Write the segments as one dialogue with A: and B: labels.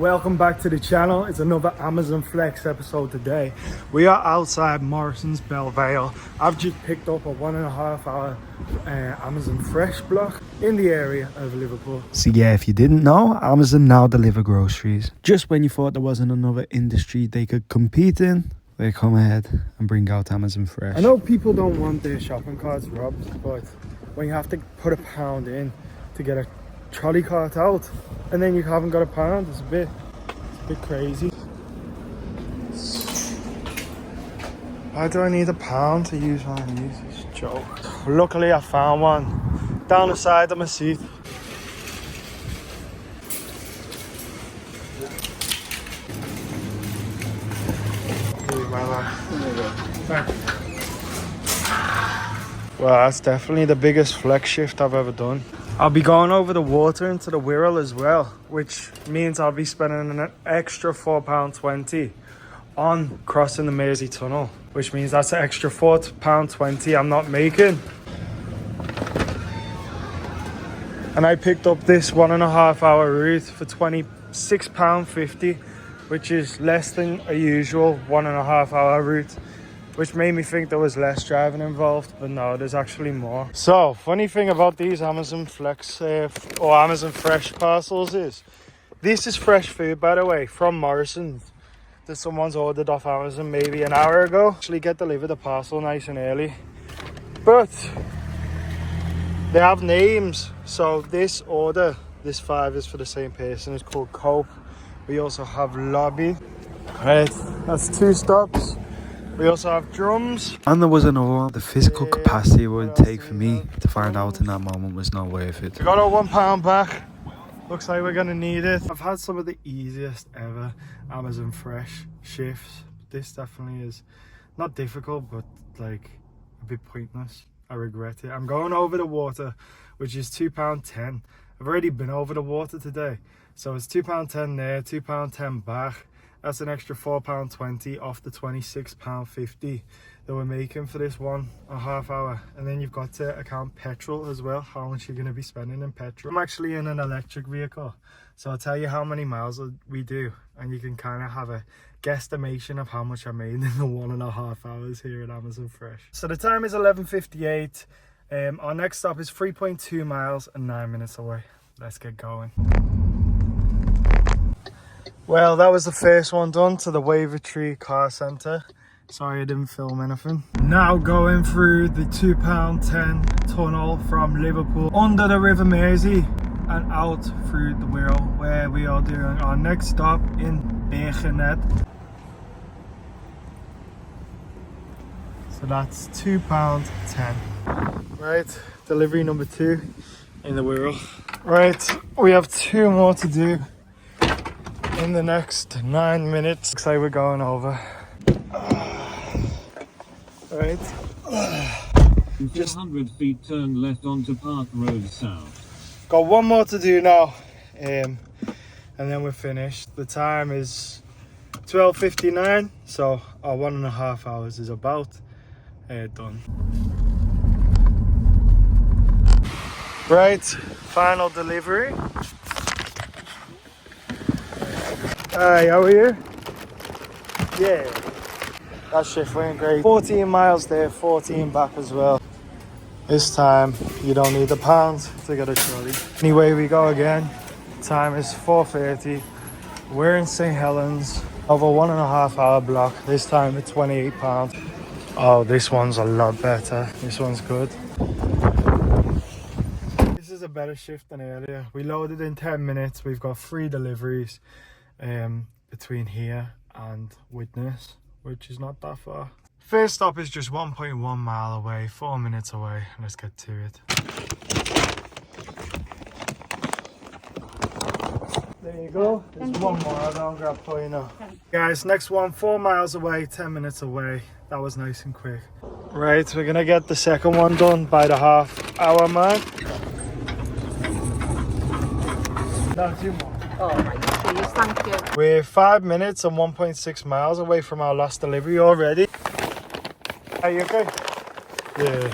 A: Welcome back to the channel. It's another Amazon Flex episode today. We are outside Morrison's Belle Vale. I've just picked up a 1.5 hour Amazon Fresh block in the area of Liverpool. So yeah, if you didn't know, Amazon now deliver groceries. Just when you thought there wasn't another industry they could compete in, they come ahead and bring out Amazon Fresh. I know people don't want their shopping carts robbed, but when you have to put £1 in to get a trolley cart out and then you haven't got £1, it's a bit crazy. Why do I need £1 to use one of these? It's a joke. Luckily I found one down the side of my seat. Well, that's definitely the biggest flex shift I've ever done. I'll be going over the water into the Wirral as well, which means I'll be spending an extra £4.20 on crossing the Mersey Tunnel, which means that's an extra £4.20 I'm not making. And I picked up this 1.5 hour route for £26.50, which is less than a usual 1.5 hour route, which made me think there was less driving involved, but no, there's actually more. So, funny thing about these Amazon Flex or Amazon Fresh parcels is, this is fresh food, by the way, from Morrison's that someone's ordered off Amazon maybe an hour ago. Actually get delivered a parcel nice and early, but they have names. So this order, this 5 is for the same person. It's called Cope. We also have Lobby. Right, that's 2 stops. We also have Drums. And there was another one. The physical capacity it would take for me to find out in that moment was not worth it. We got our £1 back. Looks like we're gonna need it. I've had some of the easiest ever Amazon Fresh shifts. This definitely is not difficult, but like a bit pointless. I regret it. I'm going over the water, which is £2.10. I've already been over the water today. So it's £2.10 there, £2.10 back. That's an extra £4.20 off the £26.50 that we're making for this 1.5 hour. And then you've got to account petrol as well, how much you're going to be spending in petrol. I'm actually in an electric vehicle, so I'll tell you how many miles we do, and you can kind of have a guesstimation of how much I made in the 1.5 hours here at Amazon Fresh. So the time is 11:58. Our next stop is 3.2 miles and 9 minutes away. Let's get going. Well, that was the first one done to the Wavertree Car Centre. Sorry I didn't film anything. Now going through the £2.10 tunnel from Liverpool under the River Mersey and out through the Wirral, where we are doing our next stop in Birkenhead. So that's £2.10. Right, delivery number 2 in the Wirral. Right, we have 2 more to do in the next 9 minutes. Looks like we're going over. Right.
B: Just 100 feet, turn left onto Park Road South.
A: Got 1 more to do now, and then we're finished. The time is 12:59, so our 1.5 hours is about done. Right, final delivery. Hi, how are you? Yeah, that shift went great. 14 miles there, 14 back as well. This time you don't need £1 to get a trolley. Anyway, we go again. Time is 4:30. We're in St Helens. Over 1.5 hour block. This time it's £28. Oh, this one's a lot better. This one's good. This is a better shift than earlier. We loaded in 10 minutes. We've got 3 deliveries between here and Widnes, which is not that far. First stop is just 1.1 mile away, 4 minutes away. Let's get to it. There you go. There's 1 more. I don't grab for you now. Guys, next one 4 miles away, 10 minutes away. That was nice and quick. Right, we're gonna get the second one done by the ½ hour mark. No, 2 more.
C: Oh my God, please, thank you.
A: We're 5 minutes and 1.6 miles away from our last delivery already. Are you okay? Yeah.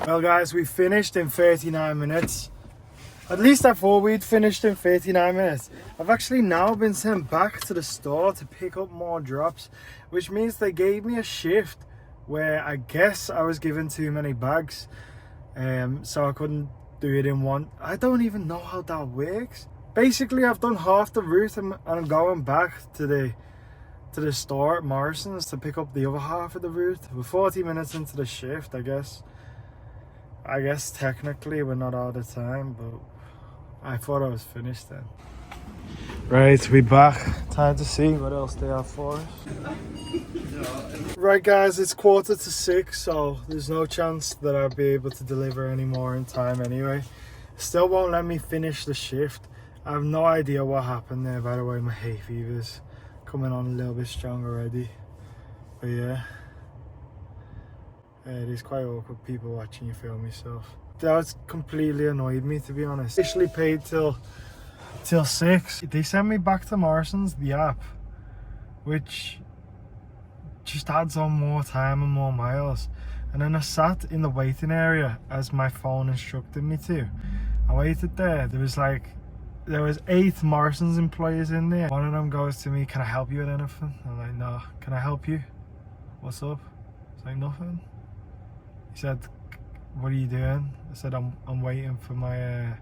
A: Well guys, we finished in 39 minutes. At least I thought we'd finished in 39 minutes. I've actually now been sent back to the store to pick up more drops, which means they gave me a shift where I guess I was given too many bags, so I couldn't do it in one. I don't even know how that works. Basically, I've done half the route and I'm going back to the store at Morrison's to pick up the other half of the route. We're 40 minutes into the shift, I guess. I guess technically we're not out of time, but I thought I was finished then. Right, we back. Time to see what else they have for us. Right guys, it's 5:45, so there's no chance that I'll be able to deliver any more in time anyway. Still won't let me finish the shift. I have no idea what happened there, by the way. My hay fever's coming on a little bit strong already. But yeah. It is quite awkward, people watching you film yourself. That's completely annoyed me, to be honest. Officially paid till 6. They sent me back to Morrison's, the app, which just adds on more time and more miles. And then I sat in the waiting area as my phone instructed me to. I waited there. There was 8 Morrison's employees in there. One of them goes to me, "Can I help you with anything?" I'm like, "No." "Can I help you?" "What's up?" It's like, "Nothing." He said, "What are you doing?" I said, I'm waiting for my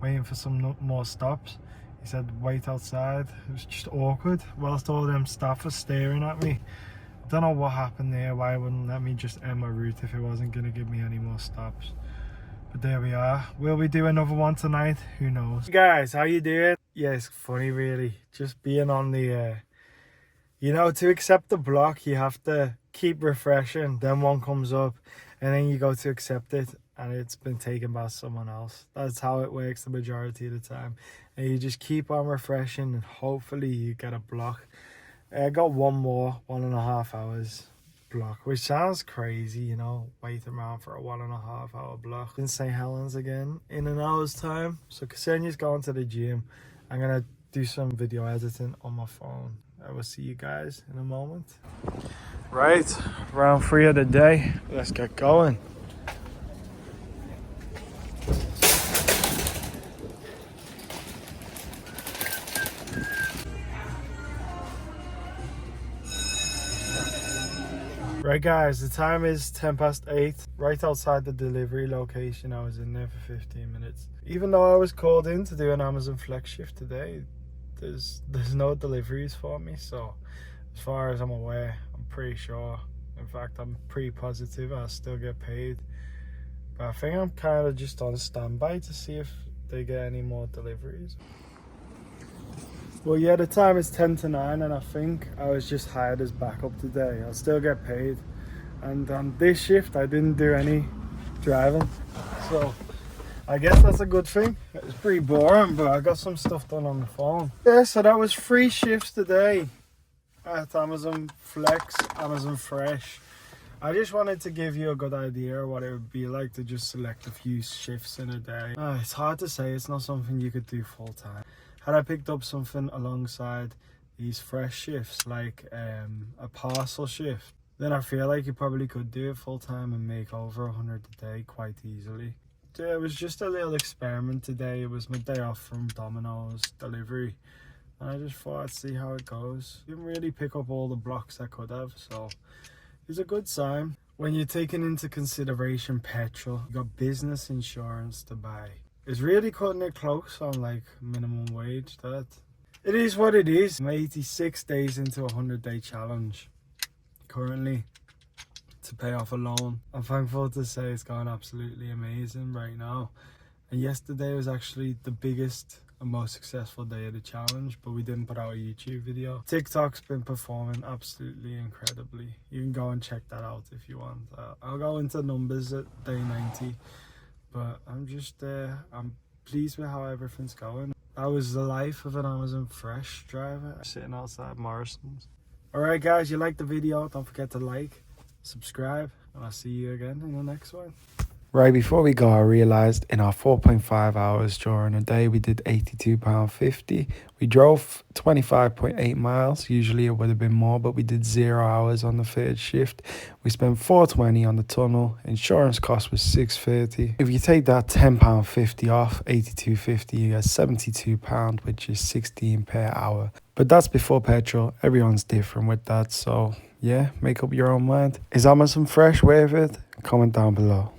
A: waiting for some more stops." He said, "Wait outside." It was just awkward whilst all them staff were staring at me. I don't know what happened there, why it wouldn't let me just end my route if it wasn't going to give me any more stops. But there we are. Will we do another one tonight? Who knows. Hey guys, how you doing? Yeah, it's funny really. Just being on the to accept the block you have to keep refreshing, then one comes up and then you go to accept it and it's been taken by someone else. That's how it works the majority of the time. And you just keep on refreshing and hopefully you get a block. I got one more 1.5 hours block, which sounds crazy, waiting around for a 1.5 hour block. In St. Helens again in an hour's time. So Ksenia's going to the gym. I'm gonna do some video editing on my phone. I will see you guys in a moment. Right, round 3 of the day. Let's get going. Right guys, the time is 8:10, right outside the delivery location. I was in there for 15 minutes. Even though I was called in to do an Amazon Flex shift today, there's no deliveries for me, so as far as I'm aware, I'm pretty sure, in fact I'm pretty positive I'll still get paid. But I think I'm kind of just on standby to see if they get any more deliveries. Well yeah, the time is 10:09 and I think I was just hired as backup today. I'll still get paid. And on this shift I didn't do any driving, so I guess that's a good thing. It was pretty boring, but I got some stuff done on the phone. Yeah, so that was 3 shifts today at Amazon Flex, Amazon Fresh. I just wanted to give you a good idea of what it would be like to just select a few shifts in a day. It's hard to say, it's not something you could do full time. Had I picked up something alongside these fresh shifts, like a parcel shift, then I feel like you probably could do it full time and make over 100 a day quite easily. It was just a little experiment today. It was my day off from Domino's delivery and I just thought I'd see how it goes. Didn't really pick up all the blocks I could have, so it's a good sign. When you're taking into consideration petrol, you got business insurance to buy. It's really cutting it close on like minimum wage. That it is what it is. I'm 86 days into a 100-day challenge currently to pay off a loan. I'm thankful to say it's gone absolutely amazing right now. And yesterday was actually the biggest and most successful day of the challenge, but we didn't put out a YouTube video. TikTok's been performing absolutely incredibly. You can go and check that out if you want. I'll go into numbers at day 90, but I'm pleased with how everything's going. That was the life of an Amazon Fresh driver sitting outside Morrison's. Alright guys, you liked the video, don't forget to like, subscribe, and I'll see you again in the next one. Right before we go, I realised in our 4.5 hours during a day, we did £82.50. We drove 25.8 miles. Usually it would have been more, but we did 0 hours on the third shift. We spent £4.20 on the tunnel. Insurance cost was £6.30. If you take that £10.50 off, £82.50, you get £72, which is 16 per hour. But that's before petrol. Everyone's different with that, so yeah, make up your own mind. Is Amazon Fresh worth it? Comment down below.